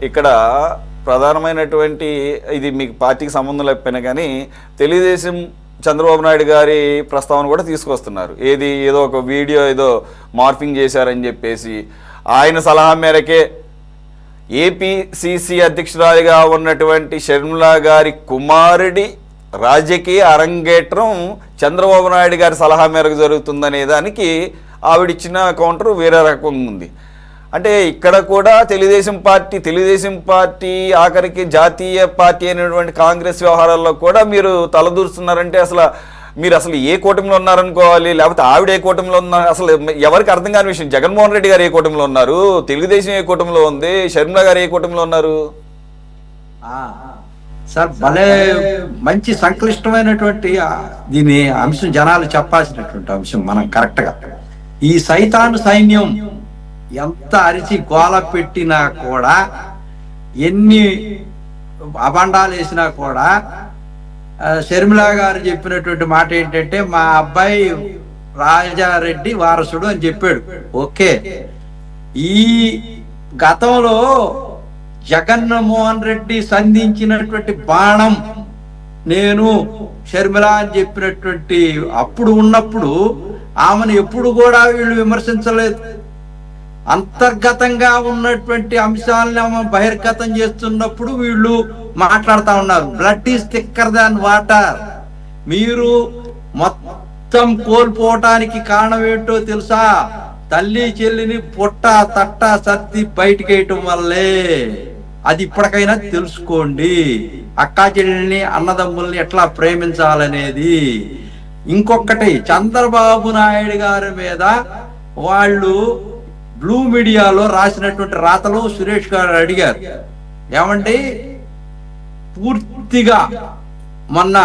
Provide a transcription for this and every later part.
ఇక్కడ ప్రధానమైనటువంటి ఇది మీకు పార్టీకి సంబంధం లేకపోయినా కానీ తెలుగుదేశం చంద్రబాబు నాయుడు గారి ప్రస్తావన కూడా తీసుకొస్తున్నారు. ఏదో ఒక వీడియో ఏదో మార్ఫింగ్ చేశారని చెప్పేసి ఆయన సలహా మేరకే ఏపీసీసీ అధ్యక్షురాలిగా ఉన్నటువంటి షర్మిలా గారి కుమారుడి రాజకీయ అరంగేట్రం చంద్రబాబు నాయుడు గారి సలహా మేరకు జరుగుతుందనే దానికి ఆవిడిచ్చిన కౌంటర్ వేరే రకంగా ఉంది. అంటే ఇక్కడ కూడా తెలుగుదేశం పార్టీ ఆఖరికి జాతీయ పార్టీ అనేటువంటి కాంగ్రెస్ వ్యవహారాల్లో కూడా మీరు తలదూరుస్తున్నారంటే మీరు ఏ కూటమిలో ఉన్నారనుకోవాలి, లేకపోతే ఆవిడ ఏ కూటమిలో ఉన్నారు, అసలు ఎవరికి అర్థం కాని విషయం. జగన్మోహన్ రెడ్డి గారు ఏ కూటమిలో ఉన్నారు, తెలుగుదేశం ఏ కూటమిలో ఉంది, షర్మిల గారు ఏ కూటమిలో ఉన్నారు? సార్ భలే మంచి సంక్లిష్టమైనటువంటి దీని అంశం, జనాలు చెప్పాల్సినటువంటి అంశం. మనం కరెక్ట్ గా ఈ సైతాను సైన్యం ఎంత అరిచి గోల పెట్టినా కూడా, ఎన్ని అబండాలు వేసినా కూడా షర్మిలా గారు చెప్పినటువంటి మాట ఏంటంటే మా అబ్బాయి రాజారెడ్డి వారసుడు అని చెప్పాడు. ఓకే, ఈ గతంలో జగన్మోహన్ రెడ్డి సంధించినటువంటి బాణం నేను షర్మిల అని చెప్పినటువంటి అప్పుడు ఉన్నప్పుడు ఆమెను ఎప్పుడు కూడా వీళ్ళు విమర్శించలేదు. అంతర్గతంగా ఉన్నటువంటి అంశాలను ఆమె బహిర్గతం చేస్తున్నప్పుడు వీళ్ళు మాట్లాడుతూ ఉన్నారు. Blood is thicker than water. మీరు మొత్తం కోల్పోవటానికి కారణం ఏంటో తెలుసా? తల్లి చెల్లిని పొట్ట తట్ట సర్ది బయటికి వేయటం వల్లే. అది ఇప్పటికైనా తెలుసుకోండి. అక్కా చెల్లిని అన్నదమ్ముల్ని ఎట్లా ప్రేమించాలనేది. ఇంకొకటి, చంద్రబాబు నాయుడు గారి మీద వాళ్ళు బ్లూ మీడియాలో రాసినటువంటి రాతలు సురేష్ గారు అడిగారు, ఏమంటే పూర్తిగా మొన్న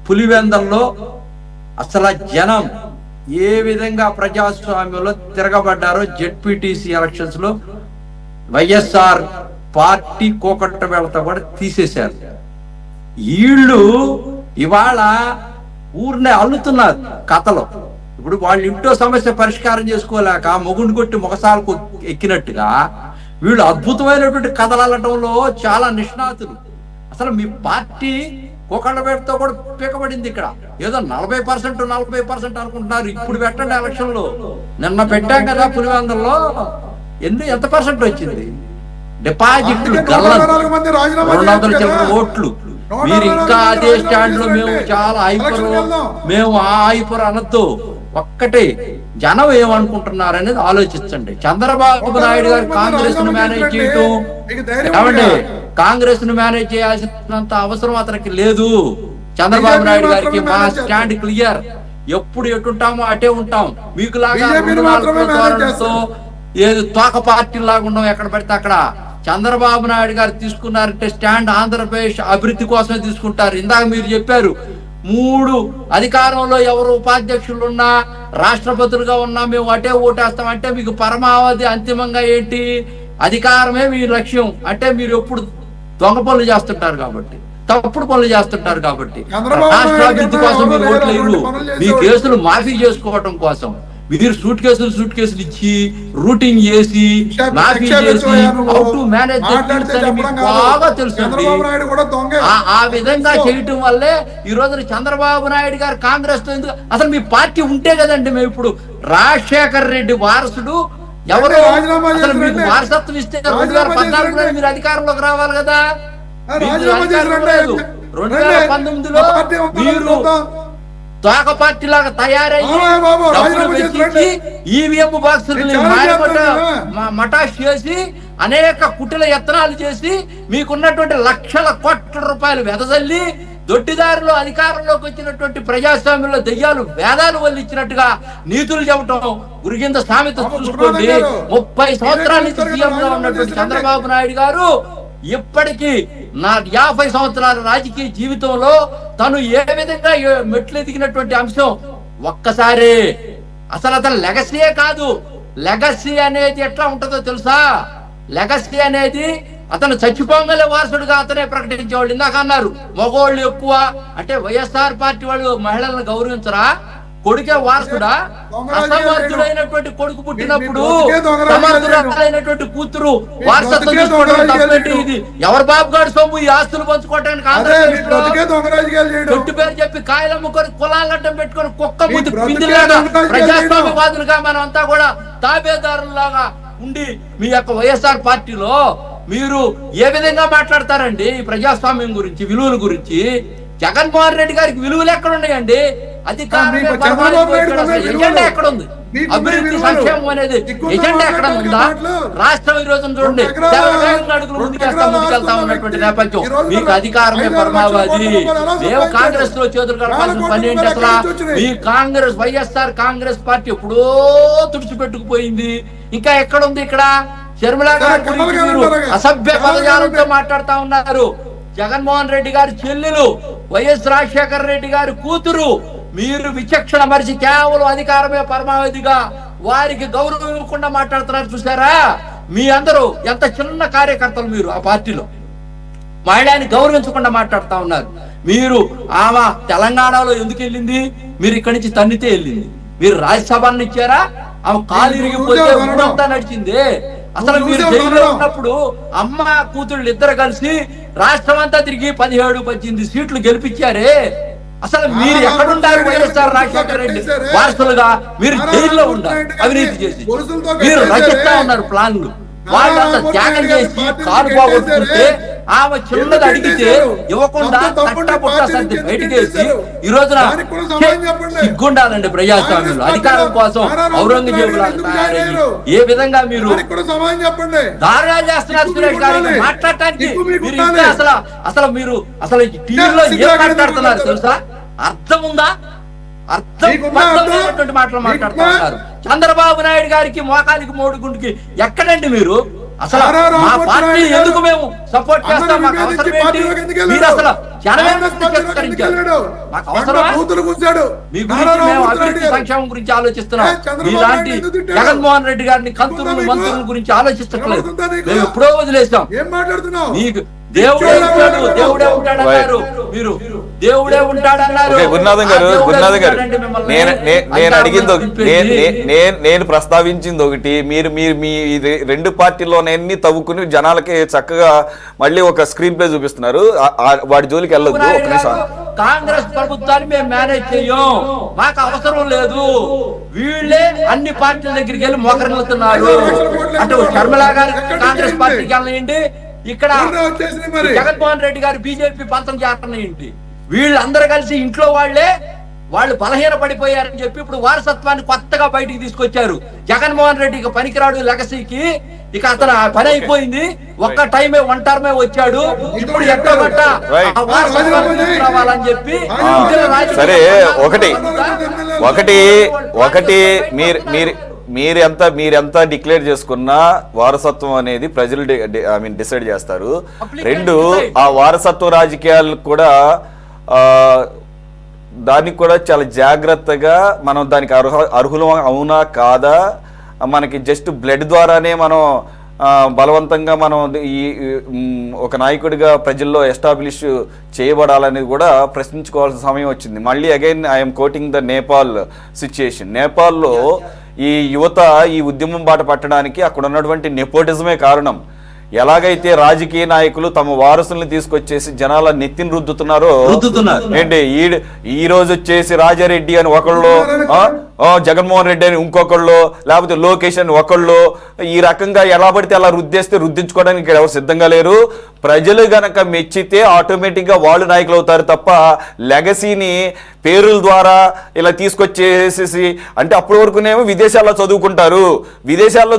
పులివెందల్లో అసలు జనం ఏ విధంగా ప్రజాస్వామ్యంలో తిరగబడ్డారో, జెడ్పీటీసీ ఎలక్షన్స్ లో వైఎస్ఆర్ పార్టీ కోకట్ట వేళతో కూడా తీసేశారు. వీళ్ళు ఇవాళ ఊరినే అల్లుతున్నారు కథలో. ఇప్పుడు వాళ్ళు ఇంట్లో సమస్య పరిష్కారం చేసుకోలేక మొగుండు కొట్టి మొగసాలకు ఎక్కినట్టుగా వీళ్ళు అద్భుతమైనటువంటి కథలు అల్లటంలో చాలా నిష్ణాతులు. అసలు మీ పార్టీ కోకండపేటతో కూడా పీకబడింది. ఇక్కడ ఏదో 40% అనుకుంటున్నారు. ఇప్పుడు పెట్టండి ఎలక్షన్ లో. నిన్న పెట్టాం కదా పులివెందుల్లో, ఎంత పర్సెంట్ వచ్చింది? డిపాజిట్లు 200 చిల్లర ఓట్లు. మీరు ఇంకా అదే స్టాండ్ లో మేము చాలా మేము ఆ హైపర్ అనొద్దు. ఒక్కటే, జనం ఏమనుకుంటున్నారు అనేది ఆలోచించండి. చంద్రబాబు నాయుడు గారు కాంగ్రెస్ ను మేనేజ్ చేయటం ఏమండి, కాంగ్రెస్ ను మేనేజ్ చేయాల్సినంత అవసరం అతనికి లేదు. చంద్రబాబు నాయుడు గారికి మా స్టాండ్ క్లియర్. ఎప్పుడు ఎటుంటామో అటే ఉంటాం. మీకు లాగా ఏది తోక పార్టీ లాగా ఉన్నాం ఎక్కడ పడితే అక్కడ. చంద్రబాబు నాయుడు గారు తీసుకున్నారంటే స్టాండ్ ఆంధ్రప్రదేశ్ అభివృద్ధి కోసమే తీసుకుంటారు. ఇందాక మీరు చెప్పారు, 3 అధికారంలో ఎవరు ఉపాధ్యక్షులు ఉన్నా, రాష్ట్రపతులుగా ఉన్నా మేము అటే ఓటేస్తాం. అంటే మీకు పరమావధి అంతిమంగా ఏంటి? అధికారమే మీ లక్ష్యం. అంటే మీరు ఎప్పుడు దొంగ పనులు చేస్తుంటారు కాబట్టి, తప్పుడు పనులు చేస్తుంటారు కాబట్టి, రాష్ట్ర అభివృద్ధి కోసం మీరు ఓట్లు వేయరు. మీ కేసులు మాఫీ చేసుకోవటం కోసం మీరు సూట్ కేసులు ఇచ్చి రూటింగ్ చేసి మాఫీ చేసి హౌ టు మేనేజ్ బాగా తెలుసు. ఆ విధంగా చేయటం వల్లే ఈ రోజు చంద్రబాబు నాయుడు గారు కాంగ్రెస్ తో ఎందుకు, అసలు మీ పార్టీ ఉంటే కదండి. మేము ఇప్పుడు రాజశేఖర్ రెడ్డి వారసుడు ఎవరు? అసలు మీకు వారసత్వం ఇస్తే 2014లో మీరు అధికారంలోకి రావాలి కదా. 2019లో మీరు తోక పార్టీ లాగా తయారయ్యి ఈవీఎం బాక్సుల్ని మటాష్ చేసి అనేక కుటిల యత్నాలు చేసి మీకున్నటువంటి లక్షల కోట్ల రూపాయలు వెదజల్లి దొడ్డిదారిలో అధికారంలోకి వచ్చినటువంటి ప్రజాస్వామ్యంలో దెయ్యాలు వేదాలు వల్లిచ్చినట్టుగా నీతులు చెప్పటం గురిగింద సామెత చూసుకోండి. 30 సంవత్సరాల నుంచి సీఎంగా ఉన్నటువంటి చంద్రబాబు నాయుడు గారు ఇప్పటికీ నా 50 సంవత్సరాల రాజకీయ జీవితంలో తను ఏ విధంగా మెట్లు ఎదిగినటువంటి అంశం ఒక్కసారి. అసలు అతను లెగసీయే కాదు. లెగసీ అనేది ఎట్లా ఉంటుందో తెలుసా? లెగసీ అనేది అతను చచ్చిపోగలే వారసుడుగా అతనే ప్రకటించేవాళ్ళు. ఇందాక అన్నారు మగవాళ్ళు ఎక్కువ అంటే వైఎస్ఆర్ పార్టీ వాళ్ళు మహిళలను గౌరవించరా? కొడుకే వారసుడా? అసమర్థుడైనటువంటి కొడుకు పుట్టినప్పుడు సమర్థుడైనటువంటి కూతురు వారసత్వం తీసుకోవడం తప్పేంటి? ఇది ఎవరి బాబు గారి సొమ్ము ఈ ఆస్తులు పంచుకోవడానికి చెట్టు పేరు చెప్పి కాయలు అమ్ముకొని కులాలు అడ్డం పెట్టుకొని కుక్క బుద్ధి పిండిలాగా ప్రజాస్వామ్యవాదులుగా మనం అంతా కూడా తాబేదారులాగా ఉండి మీ యొక్క వైఎస్ఆర్ పార్టీలో మీరు ఏ విధంగా మాట్లాడతారండి ఈ ప్రజాస్వామ్యం గురించి, విలువల గురించి? జగన్మోహన్ రెడ్డి గారికి విలువలు ఎక్కడ ఉన్నాయండి? అధికారమే ఎజెండా ఎక్కడ ఉంది? అభివృద్ధి సంక్షేమం అనేది ఎజెండా ఎక్కడ ఉందా? రాష్ట్రం ఈ రోజున చూడండి అడుగులు ముందుకెళ్తా ఉన్నటువంటి నేపథ్యం. మీకు అధికారమే పరమావధి. మేము కాంగ్రెస్ లో చేతులు కలపాల్సిన పని ఏంటి అసలు? మీ కాంగ్రెస్ వైఎస్ఆర్ కాంగ్రెస్ పార్టీ ఎప్పుడో తుడిచిపెట్టుకుపోయింది. ఇంకా ఎక్కడ ఉంది? ఇక్కడ షర్మిలా గారి గురించి మీరు అసభ్య పదజాలంతో మాట్లాడుతా ఉన్నారు. జగన్మోహన్ రెడ్డి గారి చెల్లెలు వైఎస్ రాజశేఖర రెడ్డి గారి కూతురు. మీరు విచక్షణ మరిచి కేవలం అధికారమే పరమావధిగా వారికి గౌరవం ఇవ్వకుండా మాట్లాడుతున్నారు. చూసారా? మీ అందరూ ఎంత చిన్న కార్యకర్తలు మీరు ఆ పార్టీలో మహిళని గౌరవించకుండా మాట్లాడుతా ఉన్నారు. మీరు ఆమె తెలంగాణలో ఎందుకు వెళ్ళింది? మీరు ఇక్కడి నుంచి తన్నితే వెళ్ళింది. మీరు రాజ్యసభను ఇచ్చారా? ఆమె కాలు ఇరిగిపోతే ఊరంతా నడిచింది. అసలు మీరు జైల్లో ఉన్నప్పుడు అమ్మ కూతుళ్ళు ఇద్దరు కలిసి రాష్ట్రం అంతా తిరిగి 17-18 సీట్లు గెలిపించారే. అసలు మీరు ఎక్కడుంటారు? వైఎస్ఆర్ రాజశేఖర రెడ్డి వారసులుగా మీరు జైల్లో ఉన్నారు అవినీతి చేసి. మీరు రచిస్తా ఉన్నారు ప్లాన్లు. వాళ్ళంతా త్యాగం చేసి కాలు పోగొట్టుకుంటే ఆమె చిన్నది అడిగితే ఇవ్వకుండా తట్టపుట్ట సర్ది బయటకు వేసి ఈ రోజున సిగ్గుండాలండి ప్రజాస్వామ్యంలో. అధికారం కోసం ఔరంగజేబు ఏ విధంగా మీరు దారుణాలు చేస్తున్నారు సురేష్ గారు మాట్లాడటానికి? మీరు అసలు మీరు అసలు టీవీలో ఏం మాట్లాడుతున్నారు తెలుసా? అర్థం ఉందా? అర్థం మాటలు మాట్లాడుతూ ఉన్నారు. చంద్రబాబు నాయుడు గారికి మోకాలికి మోడుగుండికి ఎక్కడండి మీరు? అసలు మా పార్టీ ఎందుకు మేము సపోర్ట్ చేస్తాం? మాకు అవసరం ఏంటి? మీరు అసలు మాకు అవసరమా? మీ గురించి మేము అభివృద్ధి సంక్షేమం గురించి ఆలోచిస్తున్నాం. మీలాంటి జగన్మోహన్ రెడ్డి గారిని కంతులు మంత్రుల గురించి ఆలోచించట్లేదు. మేము ఎప్పుడో వదిలేస్తాం. మీకు దేవుడే ఉంటాడు, దేవుడే ఉంటాడన్నారు. మీరు దేవుడే ఉంటాడన్నారు. గురునాథం గారు నేను అడిగింది, నేను ప్రస్తావించింది ఒకటి. మీరు మీ రెండు పార్టీలోనే తవ్వుకుని జనాలకి చక్కగా మళ్ళీ ఒక స్క్రీన్ ప్లే చూపిస్తున్నారు. వాడి జోలికి వెళ్ళొద్దు. ఒక నిమిషం. కాంగ్రెస్ ప్రభుత్వాన్ని మేము మేనేజ్ చెయ్యం, మాకు అవసరం లేదు. వీళ్ళే అన్ని పార్టీల దగ్గరికి వెళ్ళి మోకరిల్లుతున్నారు. అటు షర్మిలా గారి కాంగ్రెస్ పార్టీకి వెళ్ళండి, ఇక్కడ జగన్మోహన్ రెడ్డి గారు బీజేపీ పంతం చేస్తున్నాయండి. వీళ్ళందరూ కలిసి ఇంట్లో వాళ్ళు బలహీన పడిపోయారని చెప్పి ఇప్పుడు వారసత్వాన్ని కొత్తగా బయటికి తీసుకొచ్చారు. జగన్మోహన్ రెడ్డికి పనికిరాడు లెగసీకి. ఇక అతను పని అయిపోయింది. ఒక్క టైమే వన్ టర్మే వచ్చాడు. ఇప్పుడు ఎక్కబట్ట రావాలని చెప్పి సరే ఒకటి మీరెంత డిక్లేర్ చేసుకున్నా వారసత్వం అనేది ప్రజలు డిసైడ్ చేస్తారు. రెండు, ఆ వారసత్వ రాజకీయాలు కూడా దానికి కూడా చాలా జాగ్రత్తగా మనం దానికి అర్హులం అవునా కాదా, మనకి జస్ట్ బ్లడ్ ద్వారానే మనం బలవంతంగా మనం ఈ ఒక నాయకుడిగా ప్రజల్లో ఎస్టాబ్లిష్ చేయబడాలనేది కూడా ప్రశ్నించుకోవాల్సిన సమయం వచ్చింది. మళ్ళీ again I'm quoting the Nepal situation. నేపాల్లో ఈ యువత ఈ ఉద్యమం బాట పట్టడానికి అక్కడ ఉన్నటువంటి నెపోటిజమే కారణం. ఎలాగైతే రాజకీయ నాయకులు తమ వారసుల్ని తీసుకొచ్చేసి జనాల నెత్తిని రుద్దుతున్నారో ఏంటి, ఈ రోజు వచ్చేసి రాజారెడ్డి అని ఒకళ్ళు, జగన్మోహన్ రెడ్డి అని ఇంకొకళ్ళు, లేకపోతే లోకేష్ అని ఒకళ్ళు, ఈ రకంగా ఎలా పడితే అలా రుద్దించుకోవడానికి ఇక్కడ ఎవరు సిద్ధంగా లేరు. ప్రజలు గనక మెచ్చితే ఆటోమేటిక్గా వాళ్ళు నాయకులు అవుతారు తప్ప లెగసీని పేరుల ద్వారా ఇలా తీసుకొచ్చేసేసి, అంటే అప్పటి వరకునేమో విదేశాల్లో చదువుకుంటారు, విదేశాల్లో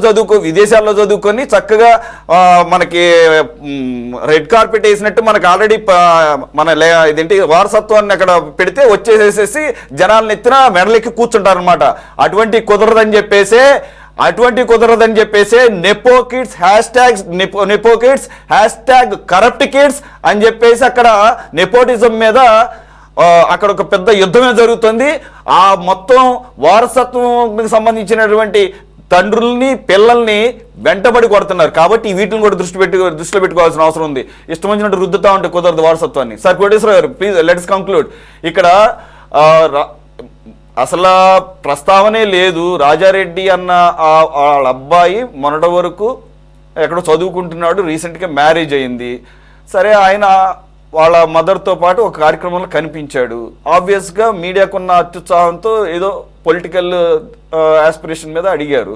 చదువుకొని చక్కగా మనకి రెడ్ కార్పెట్ వేసినట్టు మనకి ఆల్రెడీ ఇదేంటి వారసత్వాన్ని అక్కడ పెడితే వచ్చేసేసి జనాలను ఎత్తిన మెడలెక్కి కూర్చుంటారు అనమాట. అటువంటి కుదరదని చెప్పేసి nepo kids hash corrupt kids అని చెప్పేసి అక్కడ నెపోటిజం మీద అక్కడ ఒక పెద్ద యుద్ధమే జరుగుతుంది. ఆ మొత్తం వారసత్వం సంబంధించినటువంటి తండ్రుల్ని పిల్లల్ని వెంటబడి కొడుతున్నారు. కాబట్టి వీటిని కూడా దృష్టిలో పెట్టుకోవాల్సిన అవసరం ఉంది. ఇష్టం వచ్చినట్టు రుద్దుతా ఉంటే కుదరదు వారసత్వాన్ని. సార్ కోటేశ్వర గారు, ప్లీజ్ లెట్స్ కంక్లూడ్. ఇక్కడ అసలు ప్రస్తావనే లేదు. రాజారెడ్డి అన్న వాళ్ళ అబ్బాయి మొన్నటి వరకు ఎక్కడో చదువుకుంటున్నాడు, రీసెంట్గా మ్యారేజ్ అయింది. సరే, ఆయన వాళ్ళ మదర్తో పాటు ఒక కార్యక్రమంలో కనిపించాడు. ఆబ్వియస్గా మీడియాకున్న అత్యుత్సాహంతో ఏదో పొలిటికల్ ఆస్పిరేషన్ మీద అడిగారు.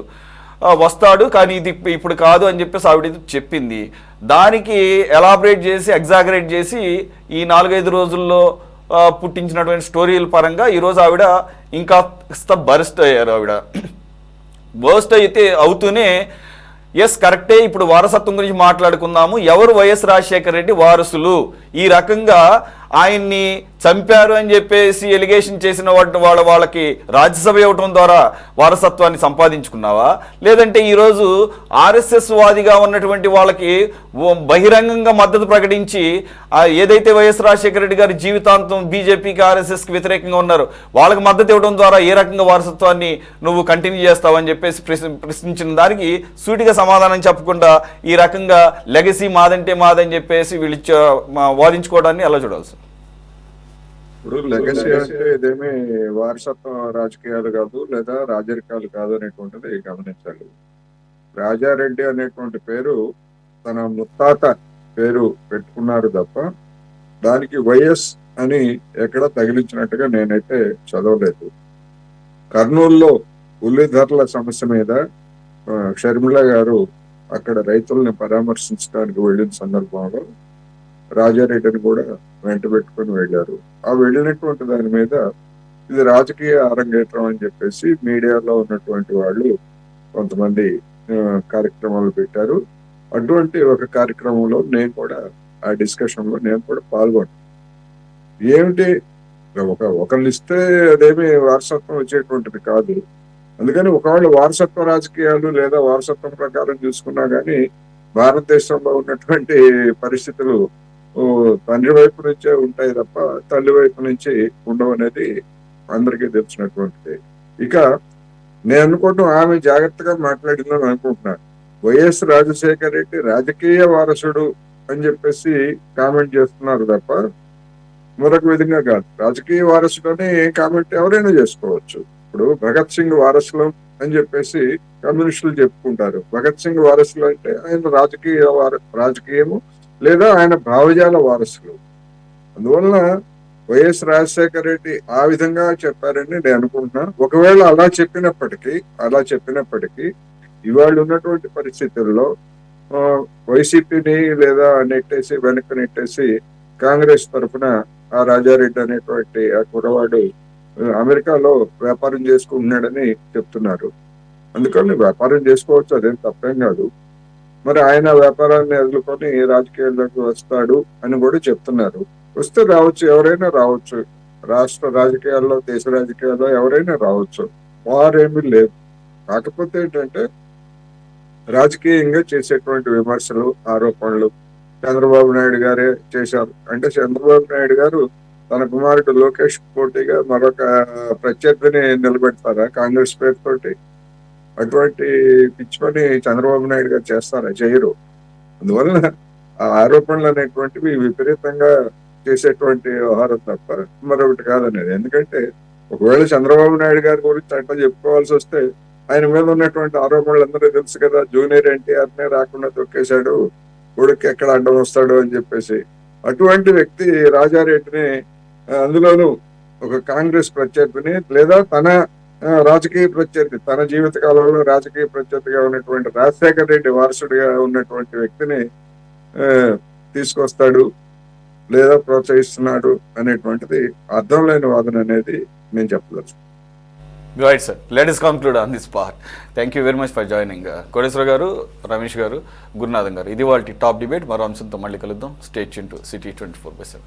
వస్తాడు, కానీ ఇది ఇప్పుడు కాదు అని చెప్పేసి ఆవిడ చెప్పింది. దానికి ఎలాబరేట్ చేసి ఎగ్జాగరేట్ చేసి ఈ 4-5 రోజుల్లో పుట్టించినటువంటి స్టోరీల పరంగా ఈరోజు ఆవిడ ఇంకా బర్స్ట్ అయ్యారు. ఆవిడ బర్స్ట్ అయితే అవుతూనే ఎస్ కరెక్టే, ఇప్పుడు వారసత్వం గురించి మాట్లాడుకుందాము, ఎవరు వైఎస్ రాజశేఖర రెడ్డి వారసులు, ఈ రకంగా ఆయన్ని చంపారు అని చెప్పేసి ఎలిగేషన్ చేసిన వాళ్ళకి రాజ్యసభ ఇవ్వటం ద్వారా వారసత్వాన్ని సంపాదించుకున్నావా, లేదంటే ఈరోజు ఆర్ఎస్ఎస్ వాదిగా ఉన్నటువంటి వాళ్ళకి బహిరంగంగా మద్దతు ప్రకటించి ఏదైతే వైఎస్ రాజశేఖర రెడ్డి గారి జీవితాంతం బీజేపీకి ఆర్ఎస్ఎస్కి వ్యతిరేకంగా ఉన్నారో వాళ్ళకి మద్దతు ఇవ్వడం ద్వారా ఏ రకంగా వారసత్వాన్ని నువ్వు కంటిన్యూ చేస్తావని చెప్పేసి ప్రశ్నించిన దానికి సూటిగా సమాధానం చెప్పకుండా ఈ రకంగా లెగసీ మాదంటే మాదని చెప్పేసి వీళ్ళు వాదించుకోవడాన్ని ఎలా చూడాల్సి? ఇప్పుడు లెగసీ అంటే ఇదేమీ వారసత్వ రాజకీయాలు కాదు, లేదా రాజరికాలు కాదు అనేటువంటిది గమనించాలి. రాజారెడ్డి అనేటువంటి పేరు తన ముత్తాత పేరు పెట్టుకున్నారు తప్ప దానికి వైఎస్ అని ఎక్కడ తగిలించినట్టుగా నేనైతే చదవలేదు. కర్నూలులో ఉల్లి ధరల సమస్య మీద షర్మిల గారు అక్కడ రైతుల్ని పరామర్శించడానికి వెళ్ళిన సందర్భంలో రాజారెడ్డిని కూడా వెంట పెట్టుకుని వెళ్ళారు. ఆ వెళ్ళినటువంటి దాని మీద ఇది రాజకీయ అరంగేట్రం అని చెప్పేసి మీడియాలో ఉన్నటువంటి వాళ్ళు కొంతమంది కార్యక్రమాలు పెట్టారు. అటువంటి ఒక కార్యక్రమంలో నేను కూడా ఆ డిస్కషన్ లో నేను కూడా పాల్గొన్నాను. ఏమిటి ఒకళ్ళు ఇస్తే అదేమి వారసత్వం వచ్చేటువంటిది కాదు. అందుకని ఒకవేళ వారసత్వ రాజకీయాలు లేదా వారసత్వం ప్రకారం చూసుకున్నా గానీ భారతదేశంలో ఉన్నటువంటి పరిస్థితులు తండ్రి వైపు నుంచే ఉంటాయి తప్ప తల్లి వైపు నుంచి ఉండవు అనేది అందరికీ తెలిసినటువంటిది. ఇక నేను అనుకుంటున్నాను ఆమె జాగ్రత్తగా మాట్లాడిందని అనుకుంటున్నాను. వైఎస్ రాజశేఖర రెడ్డి రాజకీయ వారసుడు అని చెప్పేసి కామెంట్ చేస్తున్నారు తప్ప మరొక విధంగా కాదు. రాజకీయ వారసుడు అని కామెంట్ ఎవరైనా చేసుకోవచ్చు. ఇప్పుడు భగత్ సింగ్ వారసులం అని చెప్పేసి కమ్యూనిస్టులు చెప్పుకుంటారు. భగత్ సింగ్ వారసులు అంటే ఆయన రాజకీయము లేదా ఆయన భావజాల వారసులు. అందువలన వైఎస్ రాజశేఖర రెడ్డి ఆ విధంగా చెప్పారని నేను అనుకుంటున్నా. ఒకవేళ అలా చెప్పినప్పటికీ ఇవాళ ఉన్నటువంటి పరిస్థితుల్లో వైసీపీని లేదా వెనక్కి నెట్టేసి కాంగ్రెస్ తరఫున ఆ రాజారెడ్డి అనేటువంటి ఆ కుర్రవాడు అమెరికాలో వ్యాపారం చేసుకుంటున్నాడని చెప్తున్నారు. అందుకని వ్యాపారం చేసుకోవచ్చు, అదేం తప్పేం కాదు. మరి ఆయన వ్యాపారాన్ని ఎదుర్కొని రాజకీయాల్లోకి వస్తాడు అని కూడా చెప్తున్నారు. వస్తే రావచ్చు, ఎవరైనా రావచ్చు. రాష్ట్ర రాజకీయాల్లో, దేశ రాజకీయాల్లో ఎవరైనా రావచ్చు, వారేమీ లేదు. కాకపోతే ఏంటంటే రాజకీయంగా చేసేటువంటి విమర్శలు, ఆరోపణలు చంద్రబాబు నాయుడు గారే చేశారు. అంటే చంద్రబాబు నాయుడు గారు తన కుమారుడు లోకేష్ పోటీగా మరొక ప్రత్యర్థిని నిలబెడతారా కాంగ్రెస్ పేరుతోటి? అటువంటి పిచ్చి పని చంద్రబాబు నాయుడు గారు చేస్తారా? చేయరు. అందువలన ఆ ఆరోపణలు అనేటువంటివి విపరీతంగా చేసేటువంటి వ్యవహారం తప్ప మరొకటి కాదనేది. ఎందుకంటే ఒకవేళ చంద్రబాబు నాయుడు గారి గురించి అట్లా చెప్పుకోవాల్సి వస్తే ఆయన మీద ఉన్నటువంటి ఆరోపణలు అందరూ తెలుసు కదా. జూనియర్ ఎన్టీఆర్ నే రాకుండా తొక్కేశాడు, కొడుకు ఎక్కడ అడ్డం వస్తాడు అని చెప్పేసి. అటువంటి వ్యక్తి రాజారెడ్డిని, అందులోనూ ఒక కాంగ్రెస్ ప్రత్యర్థిని లేదా తన రాజకీయ ప్రత్యర్థి, తన జీవిత కాలంలో రాజకీయ ప్రత్యర్థిగా ఉన్నటువంటి రాజశేఖర రెడ్డి వారసుడిగా ఉన్నటువంటి వ్యక్తిని తీసుకొస్తాడు లేదా ప్రోత్సహిస్తున్నాడు అనేటువంటిది అర్థం లేని వాదన అనేది నేను చెప్పవచ్చు. Right sir, let us conclude on this part. Thank you very much for joining. Koteswara garu, Ramesh గారు, గురునాథన్ గారు, ఇది వాళ్ళ టాప్ డిబేట్. మరో అంశంతో మళ్ళీ కలుద్దాం. Stay tune to city 24/7.